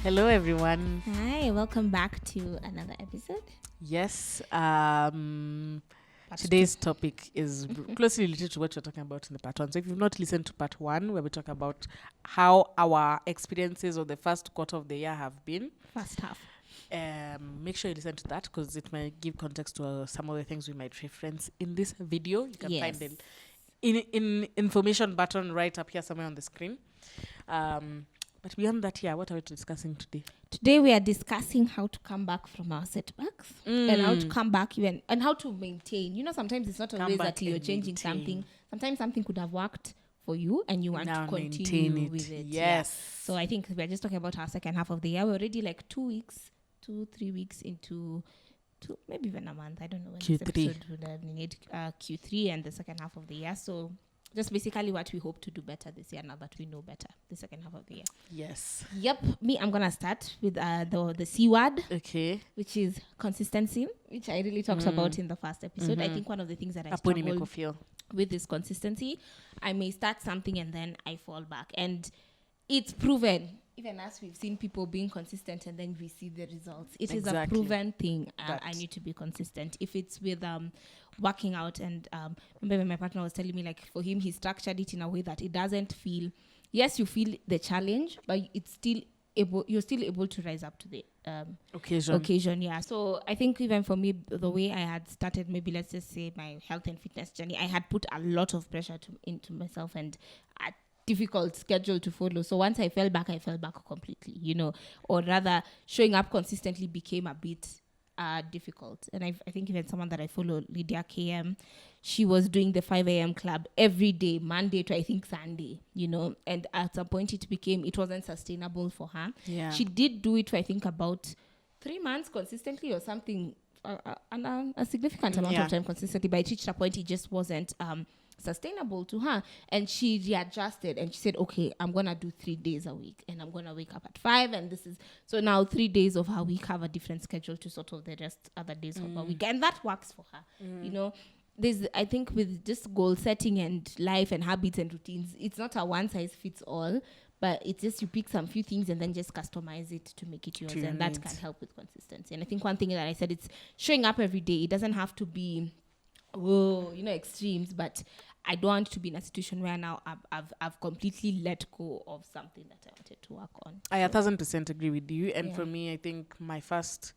Hello, everyone. Hi, welcome back to another episode. Yes, Part today's topic is closely related to what we're talking about in the part one. So, if you've not listened to part one, where we talk about how our experiences of the first quarter of the year have been, First half. make sure you listen to that because it might give context to some of the things we might reference in this video. You can find the in information button right up here somewhere on the screen. But beyond that, what are we discussing today? Today we are discussing how to come back from our setbacks and how to come back even and how to maintain. You know, sometimes it's not always that you're changing something. Sometimes something could have worked for you and you want to continue with it. Yes. So I think we're just talking about our second half of the year. We're already like 3 weeks into maybe even a month. I don't know when Q3. this episode would need Q3 and the second half of the year. So just basically what we hope to do better this year now that we know better the second half of the year. Yes. Yep. I'm going to start with the C word. Okay. Which is consistency, which I really talked about in the first episode. I think one of the things that I struggle with is consistency. I may start something and then I fall back. And it's proven. Even as we've seen people being consistent and then we see the results. It is a proven thing. I need to be consistent. If it's with working out and remember my partner was telling me like for him, he structured it in a way that it doesn't feel, yes, you feel the challenge, but it's still you're still able to rise up to the occasion. Yeah. So I think even for me, the way I had started, maybe let's just say my health and fitness journey, I had put a lot of pressure into myself and difficult schedule to follow. So once I fell back completely, you know, or rather showing up consistently became a bit difficult. And I think even someone that I follow, Lydia KM, she was doing the 5 a.m. club every day, Monday to I think Sunday, you know, and at some point it wasn't sustainable for her. Yeah. She did do it for I think about 3 months consistently or something, a significant amount of time consistently, but it reached a point it just wasn't sustainable to her, and she readjusted and she said, okay, I'm gonna do 3 days a week and I'm gonna wake up at 5, and this is so now 3 days of her week have a different schedule to sort of the rest other days of her week, and that works for her. You know, there's I think with just goal setting and life and habits and routines, it's not a one size fits all, but it's just you pick some few things and then just customize it to make it yours, and that can help with consistency. And I think one thing that I said, it's showing up every day. It doesn't have to be extremes, but I don't want to be in a situation where now I've completely let go of something that I wanted to work on. I 1,000% agree with you. And for me, I think my first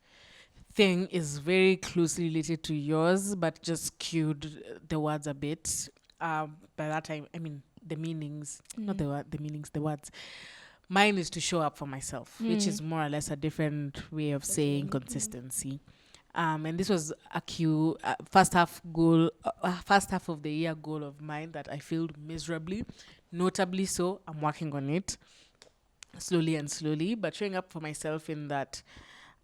thing is very closely related to yours, but just skewed the words a bit. By that time, I mean the meanings, not the meanings, the words. Mine is to show up for myself, which is more or less a different way of saying consistency. And this was a first half of the year goal of mine that I failed miserably. Notably so, I'm working on it slowly, but showing up for myself in that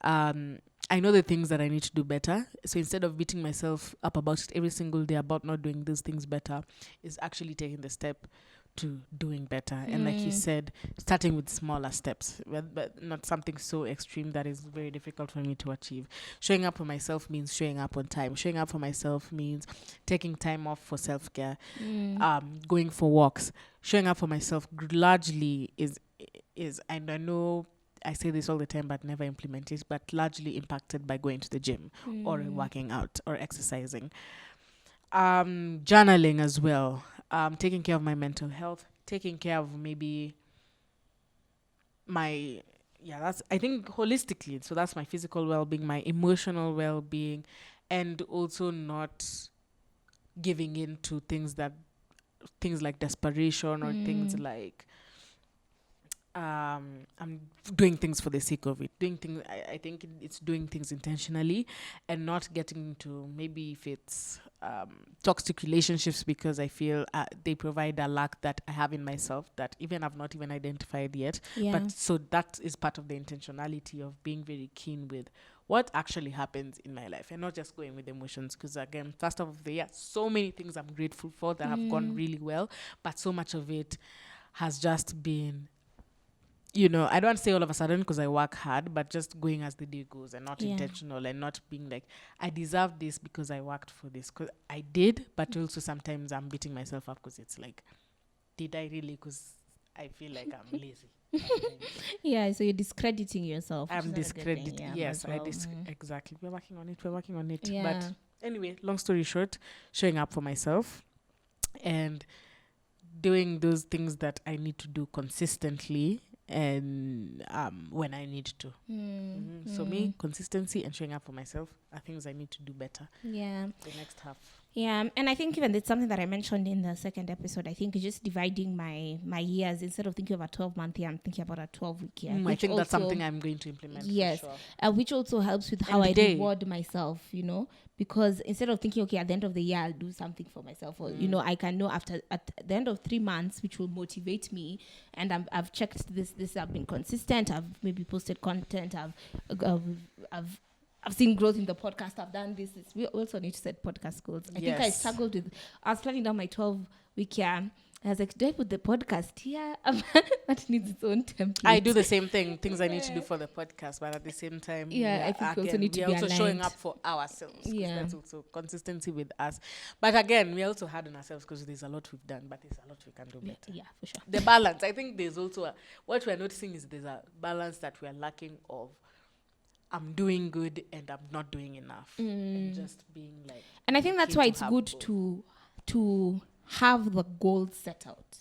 I know the things that I need to do better. So instead of beating myself up about it every single day about not doing these things better, is actually taking the step to doing better. And like you said, starting with smaller steps, but not something so extreme that is very difficult for me to achieve. Showing up for myself means showing up on time. Showing up for myself means taking time off for self-care, going for walks. Showing up for myself largely is and I know I say this all the time but never implement it, but largely impacted by going to the gym or working out or exercising. Journaling as well, taking care of my mental health, taking care of maybe that's I think holistically. So that's my physical well-being, my emotional well-being, and also not giving in to things like desperation or things like I'm doing things for the sake of it. I think it's doing things intentionally and not getting into maybe if it's toxic relationships because I feel they provide a lack that I have in myself that even I've not even identified yet. But so that is part of the intentionality of being very keen with what actually happens in my life and not just going with emotions, because again, first half of the year, so many things I'm grateful for that have gone really well, but so much of it has just been, I don't want to say all of a sudden because I work hard, but just going as the day goes and not intentional and not being like, I deserve this because I worked for this. Because I did, but also sometimes I'm beating myself up because it's like, did I really? Because I feel like I'm lazy. Yeah, so you're discrediting yourself. I'm discrediting. Yes, well. Exactly. We're working on it. Yeah. But anyway, long story short, showing up for myself and doing those things that I need to do consistently and when I need to. So me, consistency and showing up for myself are things I need to do better. Yeah. The next half. Yeah, and I think even it's something that I mentioned in the second episode. I think just dividing my years, instead of thinking of a 12-month year, I'm thinking about a 12-week year. I think that's something I'm going to implement. Yes, for sure. Which also helps with how I reward myself, because instead of thinking, okay, at the end of the year, I'll do something for myself, or, I can know at the end of 3 months, which will motivate me. And I've checked this, I've been consistent. I've maybe posted content. I've seen growth in the podcast. I've done this. We also need to set podcast goals. I think I struggled with, I was planning down my 12-week year. I was like, do I put the podcast here? That needs its own template. I do the same thing, things I need to do for the podcast, but at the same time, I think we also need to be aligned. We're also showing up for ourselves. Yeah. That's also consistency with us. But again, we're also hard on ourselves because there's a lot we've done, but there's a lot we can do better. Yeah, for sure. The balance. I think there's also, what we're noticing is there's a balance that we're lacking of. I'm doing good and I'm not doing enough. And just being like. And I think that's why it's good to have the goals set out,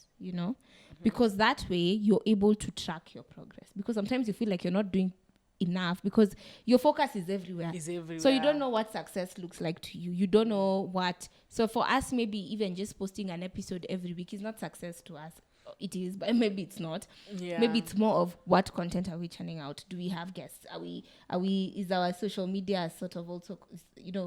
because that way you're able to track your progress. Because sometimes you feel like you're not doing enough because your focus is everywhere. So you don't know what success looks like to you. You don't know what. So for us, maybe even just posting an episode every week is not success to us. It is, but maybe it's not. Yeah. Maybe it's more of what content are we churning out? Do we have guests? Is our social media sort of also,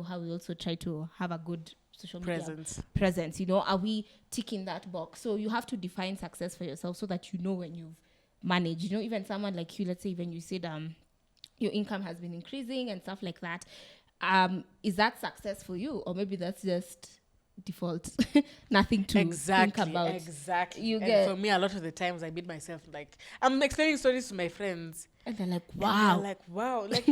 how we also try to have a good social media presence, are we ticking that box? So you have to define success for yourself so that you know when you've managed, even someone like you, let's say even you said your income has been increasing and stuff like that. Is that success for you? Or maybe that's just default, nothing to think about. Exactly. And for me, a lot of the times I beat myself, like, I'm explaining stories to my friends. And they're like, wow. Like,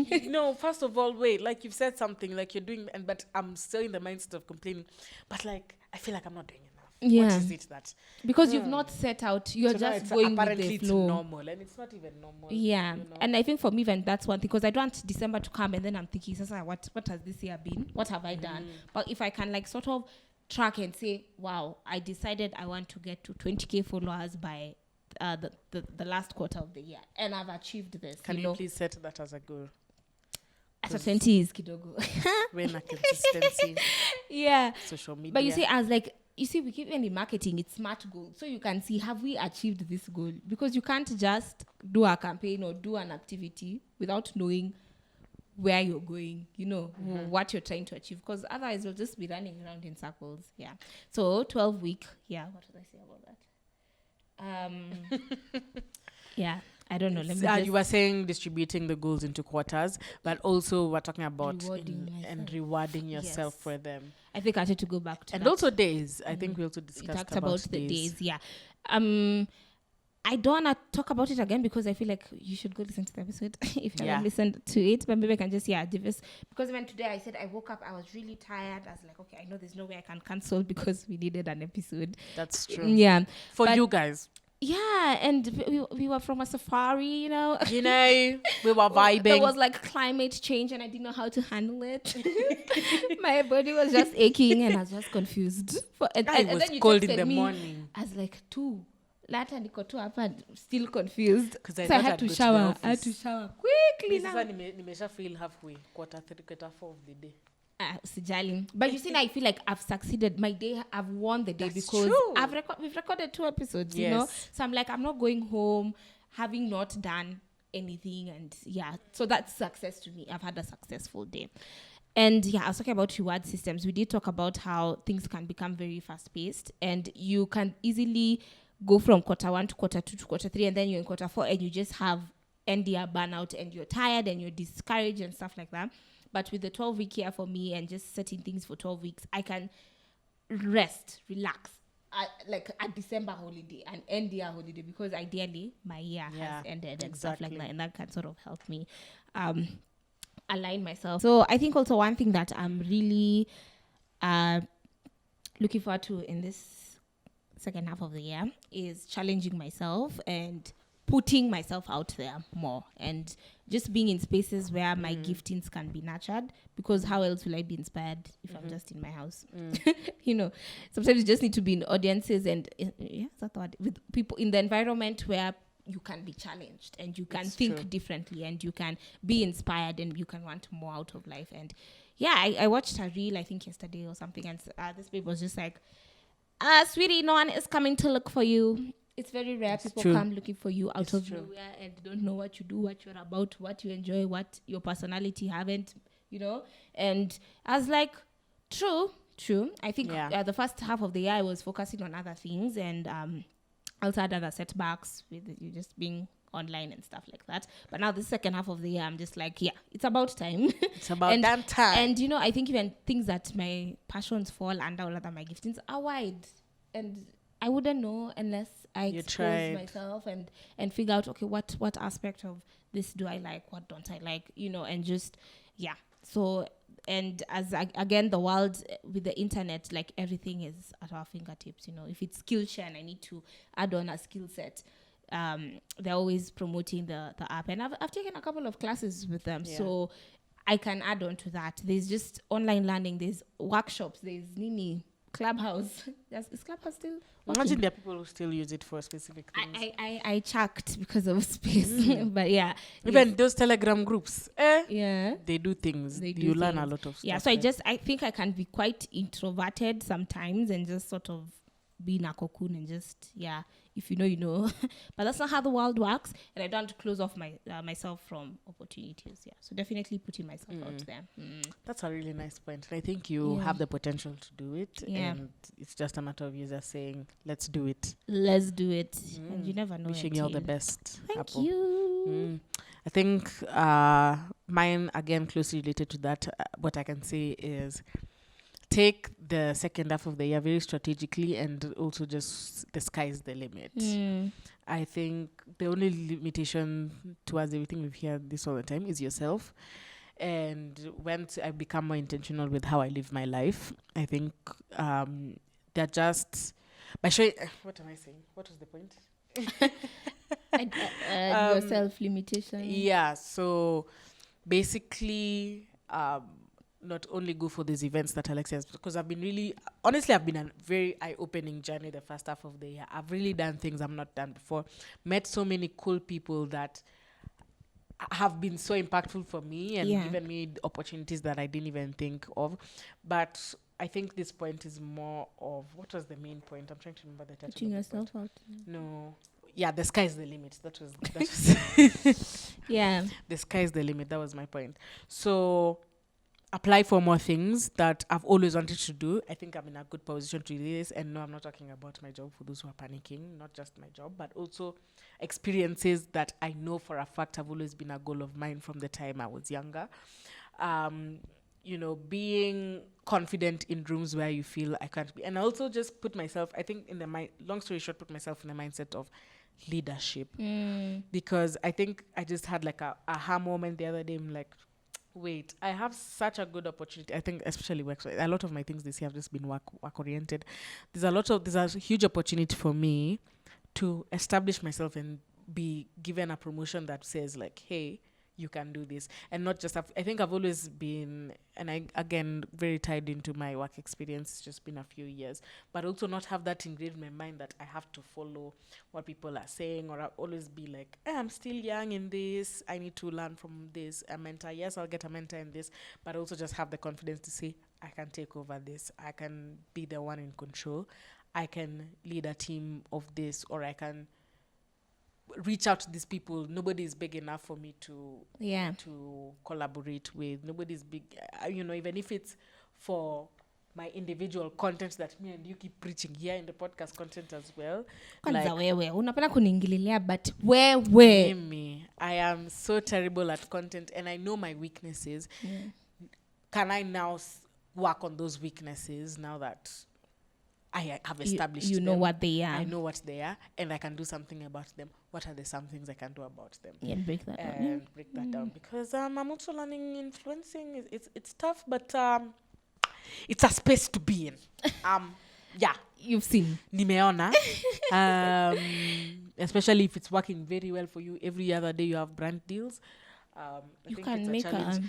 first of all, wait, like you've said something, like you're doing, but I'm still in the mindset of complaining. But like, I feel like I'm not doing enough. Yeah. What is it that? Because you've not set out, you're just going with the flow. It's normal, and it's not even normal. Yeah. And I think for me, even that's one thing, because I don't want December to come and then I'm thinking, what has this year been? What have I done? But if I can sort of track and say, wow, I decided I want to get to 20,000 followers by the last quarter of the year, and I've achieved this. Can you please set that as a goal? At a 20 is kidogo. When a consistency. Yeah. Social media. But we keep in the marketing, it's SMART goals. So you can see, have we achieved this goal? Because you can't just do a campaign or do an activity without knowing where you're going, what you're trying to achieve, because otherwise you'll just be running around in circles. Yeah. So 12-week. Yeah. What did I say about that? Yeah. I don't know. You were saying distributing the goals into quarters, but also we're talking about rewarding yourself for them. I think I had to go back to and that. Also days. I think we also discussed about the days. Yeah. I don't want to talk about it again because I feel like you should go listen to the episode if you haven't listened to it. But maybe I can just, because even today I said I woke up, I was really tired. I was like, okay, I know there's no way I can cancel because we needed an episode. That's true. Yeah. For you guys. Yeah, and we were from a safari, we were vibing. There was climate change and I didn't know how to handle it. My body was just aching and I was just confused. And was cold in the morning. I was like, Later niko tu hapa still confused. So I had to shower. Quickly now. Sasa nimesha feel halfway, quarter 3, quarter 4 of the day. Usijali. But you see, I feel like I've succeeded. My day, I've won the day. That's because true. We've recorded 2 episodes, So I'm like, I'm not going home having not done anything. And so that's success to me. I've had a successful day. And I was talking about reward systems. We did talk about how things can become very fast-paced. And you can easily go from quarter 1 to quarter 2 to quarter 3, and then you're in quarter 4, and you just have end-year burnout, and you're tired, and you're discouraged, and stuff like that. But with the 12-week year for me, and just setting things for 12 weeks, I can rest, relax, like a December holiday, an end-year holiday, because ideally my year has ended and stuff like that, and that can sort of help me align myself. So I think also one thing that I'm really looking forward to in this second half of the year is challenging myself and putting myself out there more, and just being in spaces where my giftings can be nurtured, because how else will I be inspired if I'm just in my house? You know, sometimes you just need to be in audiences and with people in the environment where you can be challenged and you can think differently and you can be inspired and you can want more out of life. And I watched a reel, I think yesterday or something, and this babe was just like, sweetie, no one is coming to look for you. It's very rare people come looking for you out of nowhere and don't know what you do, what you're about, what you enjoy, what your personality haven't, And I was like, true. I think the first half of the year I was focusing on other things, and also had other setbacks with you just being online and stuff like that. But now the second half of the year, I'm just like, it's about time. It's about damn time. And, I think even things that my passions fall under or rather my giftings are wide. And I wouldn't know unless I expose myself and figure out, okay, what aspect of this do I like? What don't I like? And just, So, and as again, the world with the internet, like everything is at our fingertips, If it's Skillshare and I need to add on a skill set, they're always promoting the app. And I've taken a couple of classes with them. Yeah. So I can add on to that. There's just online learning. There's workshops. There's Nini. Clubhouse. Is Clubhouse still working? Imagine there are people who still use it for specific things. I checked because of space. But even those Telegram groups, they do things. You learn a lot of stuff. Yeah, so I think I can be quite introverted sometimes and just sort of be in a cocoon and just, if you know, you know. But that's not how the world works, and I don't want to close off myself from opportunities. So definitely putting myself out there. That's a really nice point. I think you have the potential to do it, and it's just a matter of you just saying, let's do it. Let's do it. And you never know. Wishing you all the best. Thank you. I think mine, again, closely related to that, what I can say is take the second half of the year very strategically, and also just the sky's the limit. I think the only limitation towards everything we've heard this all the time is yourself. And once I become more intentional with how I live my life, I think they're just by showing. What am I saying? What was the point? Your self-limitation. Yeah. So basically, not only go for these events that Alexia has, because I've been a very eye-opening journey the first half of the year. I've really done things I've not done before. Met so many cool people that have been so impactful for me and given me opportunities that I didn't even think of. But I think this point is more of, what was the main point? I'm trying to remember the title. Putting yourself out. No. Yeah, the sky's the limit. That was the sky's the limit. That was my point. So apply for more things that I've always wanted to do. I think I'm in a good position to do this. And no, I'm not talking about my job for those who are panicking, not just my job, but also experiences that I know for a fact have always been a goal of mine from the time I was younger. Being confident in rooms where you feel I can't be. And I also just put myself, I think long story short, put myself in the mindset of leadership. Because I think I just had like a aha moment the other day. I'm like, wait, I have such a good opportunity. I think especially work. A lot of my things this year have just been work oriented. There's a huge opportunity for me to establish myself and be given a promotion that says like, hey, you can do this. And not just, I think I've always been, and I, again, very tied into my work experience. It's just been a few years, but also not have that engraved in my mind that I have to follow what people are saying, or I'll always be like, I'm still young in this. I need to learn from this. A mentor, yes, I'll get a mentor in this, but also just have the confidence to say, I can take over this. I can be the one in control. I can lead a team of this, or I can reach out to these people. Nobody is big enough for me to collaborate with. Nobody's big, even if it's for my individual content that me and you keep preaching here in the podcast content as well. Unapenda kuniingililia, but where? Me, I am so terrible at content, and I know my weaknesses. Can I now work on those weaknesses now that I have established you know them? What they are. I know what they are, and I can do something about them. What are the some things I can do about them? And break that down. And break that down, because I'm also learning influencing. It's tough, but it's a space to be in. Yeah. You've seen. Nimeona. Especially if it's working very well for you. Every other day you have brand deals. You can make a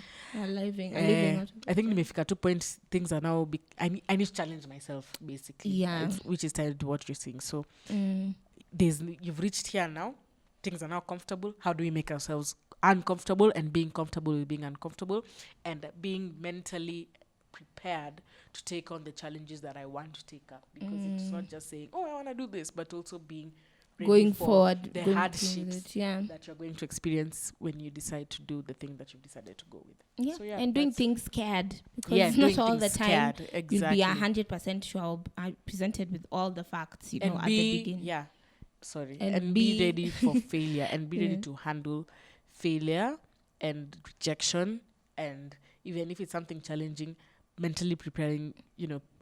living. I think nimefika 2 points. Things are now. I need to challenge myself, basically. Yeah. Which is tied to what you're saying. So you've reached here now. Things are now comfortable. How do we make ourselves uncomfortable and being comfortable with being uncomfortable and being mentally prepared to take on the challenges that I want to take up? Because it's not just saying, oh, I want to do this, but also being going forward, the hardships that you're going to experience when you decide to do the thing that you've decided to go with. Yeah, so and doing things scared, because not all the time you'll be 100% sure. I presented with all the facts, at the beginning. Yeah, and be ready for failure and be ready to handle failure and rejection, and even if it's something challenging, mentally preparing,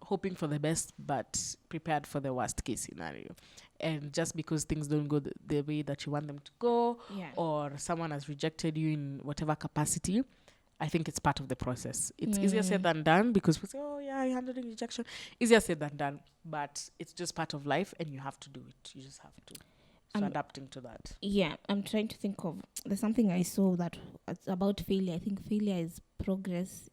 hoping for the best but prepared for the worst case scenario. And just because things don't go the way that you want them to go, or someone has rejected you in whatever capacity, I think it's part of the process. It's easier said than done, because people say, oh yeah, you're handling rejection. Easier said than done, but it's just part of life and you have to do it. You just have to. So adapting to that. Yeah, I'm trying to think of, there's something I saw that about failure. I think failure is progress.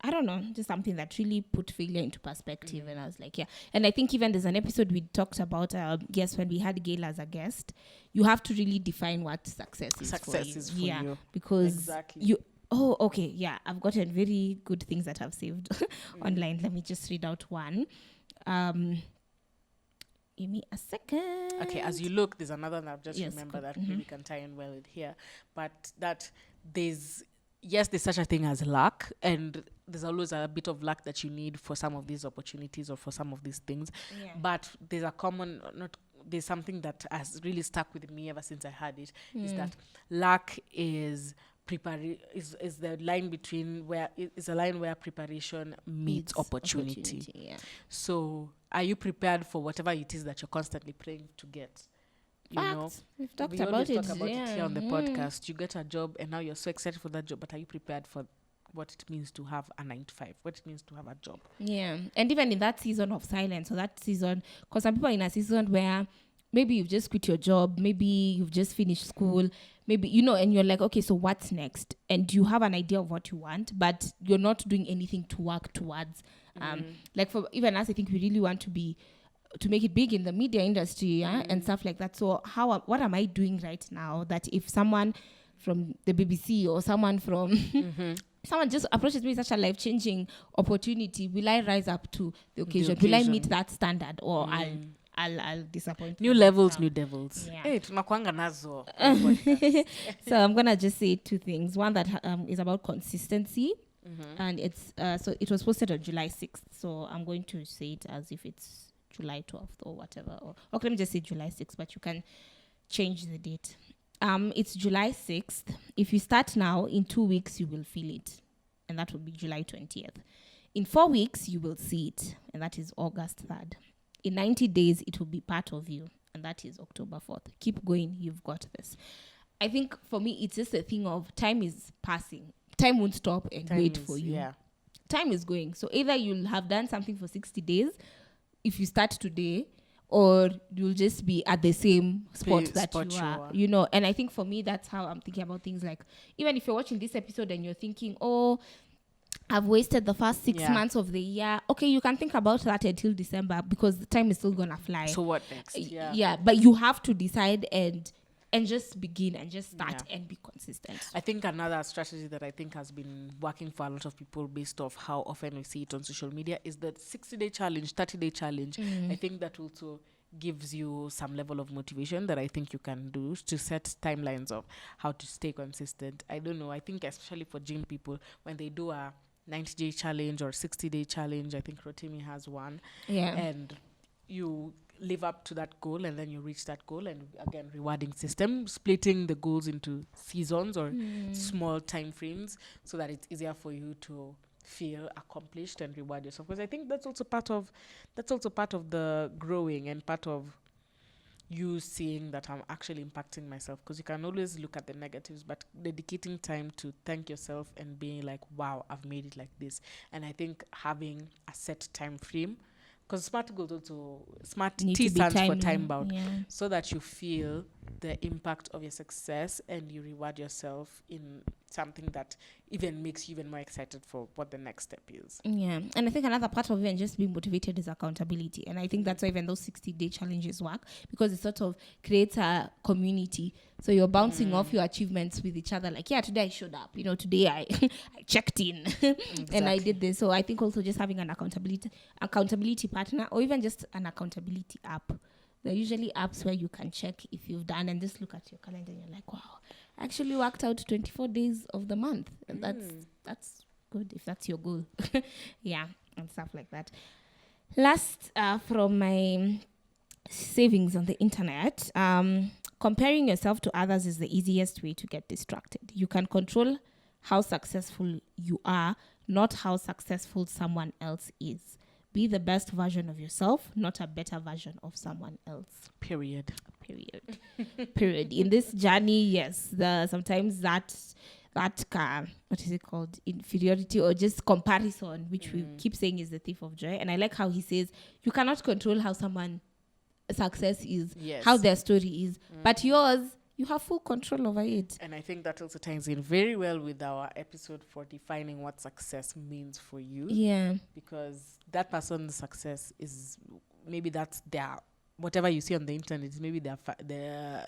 I don't know, just something that really put failure into perspective. And I was like, yeah. And I think even there's an episode we talked about, when we had Gail as a guest, you have to really define what success is for you. Yeah, because oh, okay, yeah. I've gotten very good things that I've saved online. Let me just read out one. Give me a second. Okay, as you look, there's another that I've just remembered that maybe can tie in well with here. But that there's such a thing as luck, and there's always a bit of luck that you need for some of these opportunities or for some of these things. Yeah. But there's something that has really stuck with me ever since I heard it, is that luck is is the line between is a line where preparation meets opportunity. Yeah. So are you prepared for whatever it is that you're constantly praying to get? We've talked about it. Talk about it here on the podcast. You get a job and now you're so excited for that job, but are you prepared for what it means to have a 9-to-5, what it means to have a job? Yeah. And even in that season of silence, or that season, because some people are in a season where maybe you've just quit your job, maybe you've just finished school, maybe, and you're like, okay, so what's next? And you have an idea of what you want, but you're not doing anything to work towards. Like for even us, I think we really want to make it big in the media industry and stuff like that. So what am I doing right now that if someone from the BBC or someone from someone just approaches me with such a life-changing opportunity, will I rise up to the occasion? Will I meet that standard, or I'll disappoint new levels, new devils. Yeah. Hey, tunakuanga nazo. So I'm gonna just say two things. One that is about consistency, and it's so it was posted on July 6th. So I'm going to say it as if it's July 12th or whatever. Or okay, let me just say July 6th, but you can change the date. It's July 6th. If you start now, in 2 weeks you will feel it, and that will be July 20th. In 4 weeks you will see it, and that is August 3rd. In 90 days, it will be part of you, and that is October 4th. Keep going. You've got this. I think for me, it's just a thing of time is passing. Time won't stop and wait for you. Yeah. Time is going. So either you'll have done something for 60 days if you start today, or you'll just be at the same spot you are. And I think for me, that's how I'm thinking about things. Like, even if you're watching this episode and you're thinking, oh, I've wasted the first 6 months of the year. Okay, you can think about that until December, because the time is still gonna fly. So what next? Yeah, but you have to decide and just begin and just start and be consistent. I think another strategy that I think has been working for a lot of people, based off how often we see it on social media, is the 60-day challenge, 30-day challenge. I think that also gives you some level of motivation that I think you can do to set timelines of how to stay consistent. I don't know. I think especially for gym people, when they do a 90-day challenge or 60-day challenge, I think Rotimi has one. Yeah. And you live up to that goal, and then you reach that goal, and again, rewarding system, splitting the goals into seasons or small time frames, so that it's easier for you to feel accomplished and reward yourself. Because I think that's also part of the growing and part of you seeing that I'm actually impacting myself. Because you can always look at the negatives, but dedicating time to thank yourself and being like, wow, I've made it like this. And I think having a set time frame because SMART goals also, SMART Need T to be stands for timely. time bound, Yeah. so that you feel the impact of your success and you reward yourself in something that even makes you even more excited for what the next step is. Yeah. And I think another part of even just being motivated is accountability. And I think that's why even those 60-day challenges work, because it sort of creates a community. So you're bouncing off your achievements with each other. Like, yeah, today I showed up. You know, today I I checked in and I did this. So I think also just having an accountability partner, or even just an accountability app. There are usually apps where you can check if you've done and just look at your calendar and you're like, wow, I actually worked out 24 days of the month. And that's good if that's your goal. Yeah, and stuff like that. Last, from my savings on the internet, comparing yourself to others is the easiest way to get distracted. You can control how successful you are, not how successful someone else is. Be the best version of yourself, not a better version of someone else. Period. Period. In this journey, yes, sometimes that what is it called, inferiority or just comparison, which we keep saying is the thief of joy. And I like how he says you cannot control how someone success is, how their story is, but yours, you have full control over it. And I think that also ties in very well with our episode for defining what success means for you. Yeah. Because that person's success is, maybe that's their, whatever you see on the internet, is maybe their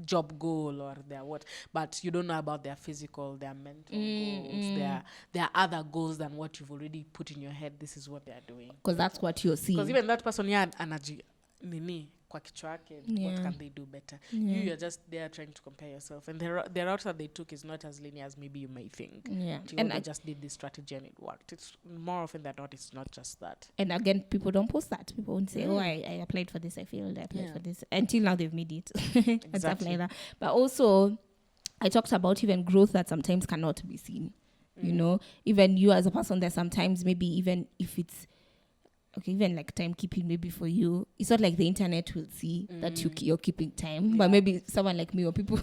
job goal or their what, but you don't know about their physical, their mental goals, their other goals than what you've already put in your head. This is what they're doing. Because that's what you're seeing. Because even that person, energy, kwa kichwa yake, what can they do better? You're just there trying to compare yourself, and the route that they took is not as linear as maybe you may think. And I just did this strategy and it worked. It's more often than not, it's not just that. And again, people don't post that. People won't say, I applied for this, I failed, I applied for this, until now they've made it. And stuff like that. But also, I talked about even growth that sometimes cannot be seen. You know, even you as a person, there sometimes, maybe even if it's okay, even like timekeeping, maybe for you, it's not like the internet will see that you're keeping time, but maybe someone like me or people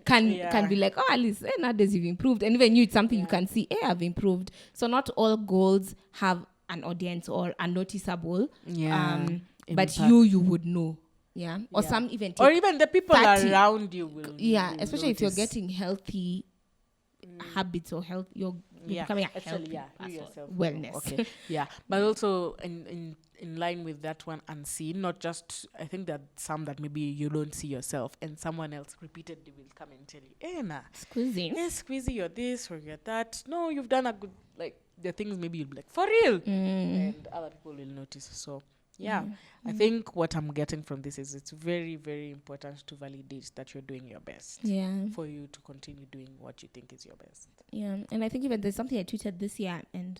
can be like, oh, Alice, nowadays you've improved, and even you, it's something you can see, I've improved. So not all goals have an audience or a noticeable, but you would know. Or some even or even the people around you will especially notice. If you're getting healthy habits or health, you're becoming a healthy person. Wellness. Okay. But also in line with that one, unseen, not just, I think that some that maybe you don't see yourself and someone else repeatedly will come and tell you, Squeezy, you're this or you're that. No, you've done a good, like the things maybe you'll be like, for real. And other people will notice. So I think what I'm getting from this is it's very, very important to validate that you're doing your best for you to continue doing what you think is your best. And I think even there's something I tweeted this year, and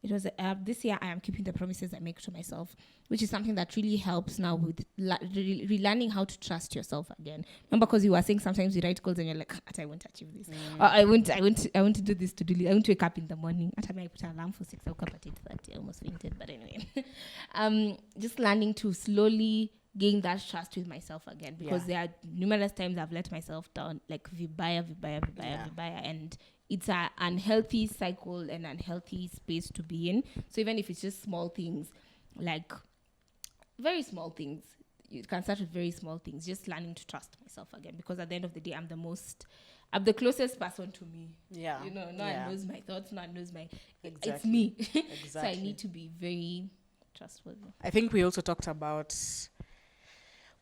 it was this year I am keeping the promises I make to myself, which is something that really helps now with relearning how to trust yourself again. Remember, because you were saying sometimes you write goals and you're like, I won't achieve this, or I want to do this to do. I want to wake up in the morning. At I put an alarm for 6, I woke up at 8:30. I almost fainted, but anyway, just learning to slowly gain that trust with myself again, because there are numerous times I've let myself down, like vibaya, and it's an unhealthy cycle and unhealthy space to be in. So even if it's just small things, like very small things, you can start with very small things, just learning to trust myself again, because at the end of the day, I'm the closest person to me. No one knows my thoughts, no one knows it's me. So I need to be very trustworthy. I think we also talked about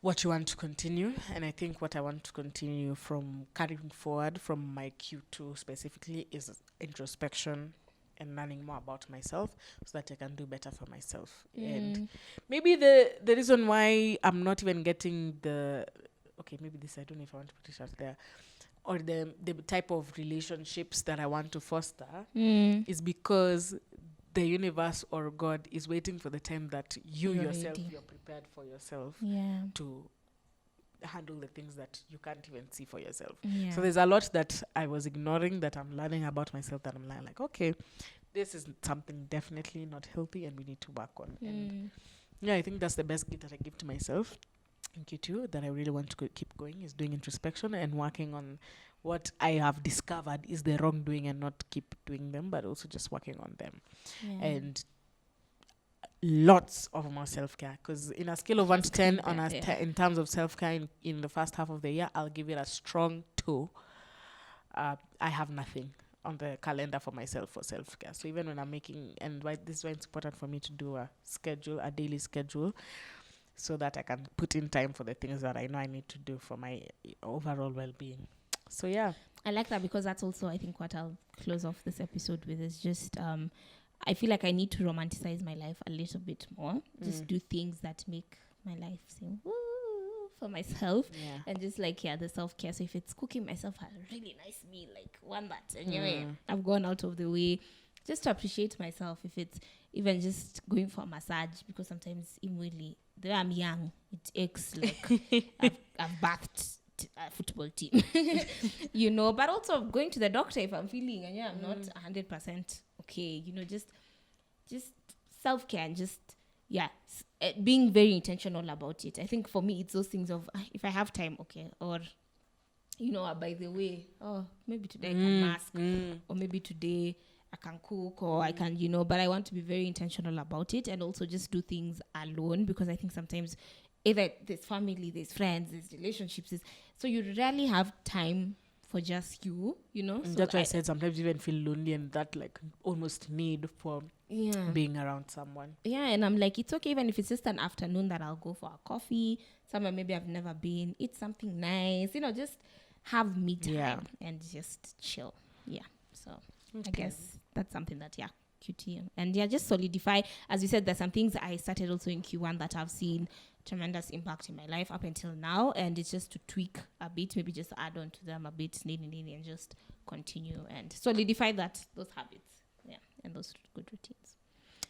what you want to continue, and I think what I want to continue from carrying forward from my Q2 specifically is introspection and learning more about myself so that I can do better for myself. And maybe the reason why I'm not even getting maybe this, I don't know if I want to put it out there, or the type of relationships that I want to foster is because the universe or God is waiting for the time that you're prepared for yourself to handle the things that you can't even see for yourself. So there's a lot that I was ignoring that I'm learning about myself, that I'm like, okay, this is something definitely not healthy and we need to work on. And I think that's the best gift that I give to myself in Q2 that I really want to keep going, is doing introspection and working on what I have discovered is the wrongdoing and not keep doing them, but also just working on them. And lots of more self-care, because in a scale of 1 to 10 in terms of self-care in the first half of the year, I'll give it a strong 2. I have nothing on the calendar for myself for self-care. So even when I'm making, and this is why it's important for me to do a daily schedule, so that I can put in time for the things that I know I need to do for my overall well-being. So yeah, I like that, because that's also, I think, what I'll close off this episode with is just I feel like I need to romanticize my life a little bit more. Just do things that make my life seem woo for myself. And just like, the self-care. So if it's cooking myself a really nice meal, like one that anyway I've gone out of the way just to appreciate myself. If it's even just going for a massage, because sometimes immediately, though I'm young, it aches like I've bathed a football team, but also going to the doctor if I'm feeling and I'm not 100% okay, just self-care and just being very intentional about it. I think for me it's those things of if I have time, okay, or by the way, maybe today I can mask, or maybe today I can cook, or I can, but I want to be very intentional about it, and also just do things alone, because I think sometimes either there's family, there's friends, there's relationships, so you rarely have time for just you, So that's why I said sometimes you even feel lonely, and that like almost need for being around someone. Yeah, and I'm like, it's okay even if it's just an afternoon that I'll go for a coffee somewhere maybe I've never been, eat something nice, just have me time and just chill. Yeah, so I guess that's something that QT, and just solidify. As you said, there's some things I started also in Q1 that I've seen tremendous impact in my life up until now, and it's just to tweak a bit, maybe just add on to them a bit, and just continue and solidify those habits, and those good routines.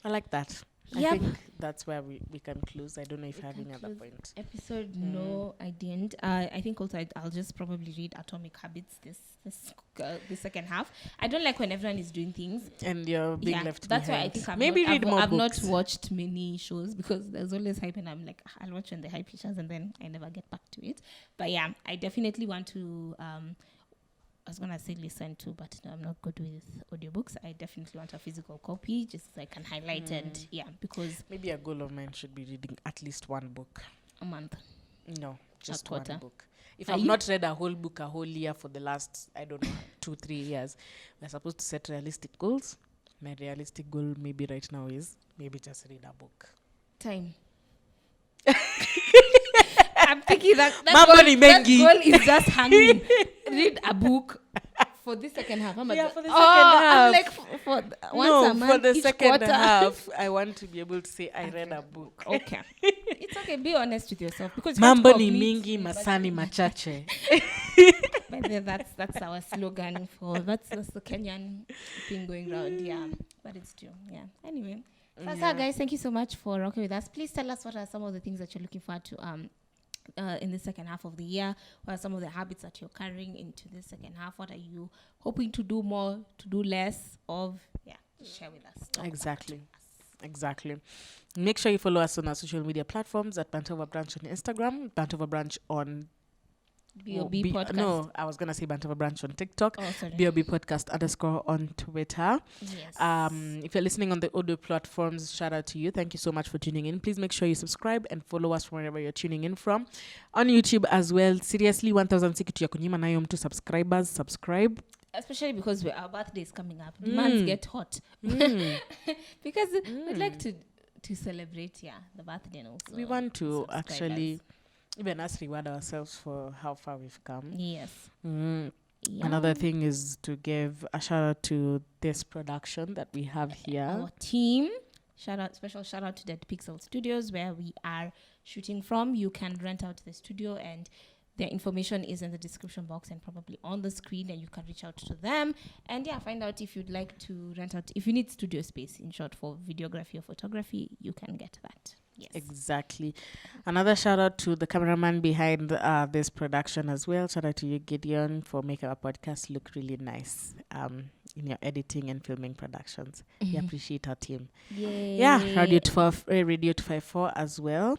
I like that. I think that's where we can close. I don't know if you have any other point. Episode? No, I didn't. I think also I'll just probably read Atomic Habits the second half. I don't like when everyone is doing things and you're being left behind. That's why I think I've not watched many shows, because there's always hype, and I'm like, I'll watch when the hype issues, and then I never get back to it. But I definitely want to I was going to say listen to, but no, I'm not good with audiobooks. I definitely want a physical copy, just so I can highlight and because maybe a goal of mine should be reading at least one book a month. No, just one book. If I've not read a whole book a whole year for the last, 2-3 years, we're supposed to set realistic goals. My realistic goal maybe right now is maybe just read a book. Time. I'm thinking that goal is just hanging. Read a book for the second half. For the second half. I'm like for once a month, for the second quarter. half, I want to be able to say I read a book. Okay. It's okay. Be honest with yourself, because mambo ni mingi, masani machache. But that's our slogan for that's the Kenyan thing going around. Yeah, but it's true. Yeah. Anyway, so guys, thank you so much for rocking with us. Please tell us what are some of the things that you're looking forward to in the second half of the year. What are some of the habits that you're carrying into the second half? What are you hoping to do more, to do less of? Share with us. Exactly. Make sure you follow us on our social media platforms at Banter Over Brunch on Instagram, Banter Over Brunch on BOB Podcast. No, I was going to say Banter Over Brunch on TikTok. BOB Podcast _ on Twitter. Yes. If you're listening on the audio platforms, shout out to you. Thank you so much for tuning in. Please make sure you subscribe and follow us from wherever you're tuning in from. On YouTube as well. Seriously, 1,000 sikitu ya kunyima nayo mtu subscribers. Subscribe. Especially because our birthday is coming up. Demands get hot. Because we'd like to celebrate the birthday also. We want to actually even us reward ourselves for how far we've come. Yes. Another thing is to give a shout out to this production that we have here. Our team. Special shout out to Dead Pixel Studios, where we are shooting from. You can rent out the studio, and their information is in the description box and probably on the screen, and you can reach out to them and find out if you'd like to rent out, if you need studio space, in short, for videography or photography, you can get that. Yes. Exactly. Another shout out to the cameraman behind this production as well. Shout out to you, Gideon, for making our podcast look really nice in your editing and filming productions. We appreciate our team. Yay. Yeah, Radio 254 as well.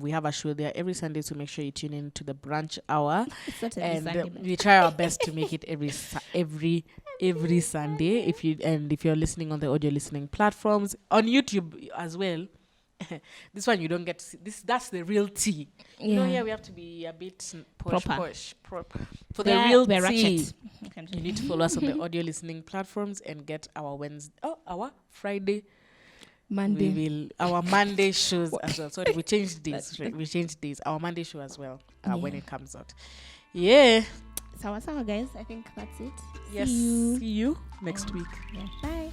We have a show there every Sunday, so make sure you tune in to the brunch hour. And we try our best to make it every every Sunday. If you're listening on the audio listening platforms, on YouTube as well. This one you don't get to see. That's the real tea. You know, here we have to be a bit posh. For the real tea, you need to follow us on the audio listening platforms and get our our Friday, Monday. Our Monday shows as well. Sorry, we changed days. We changed days. Our Monday show as well when it comes out. Yeah. Sawa, guys. I think that's it. Yes. See you next week. Yeah. Bye.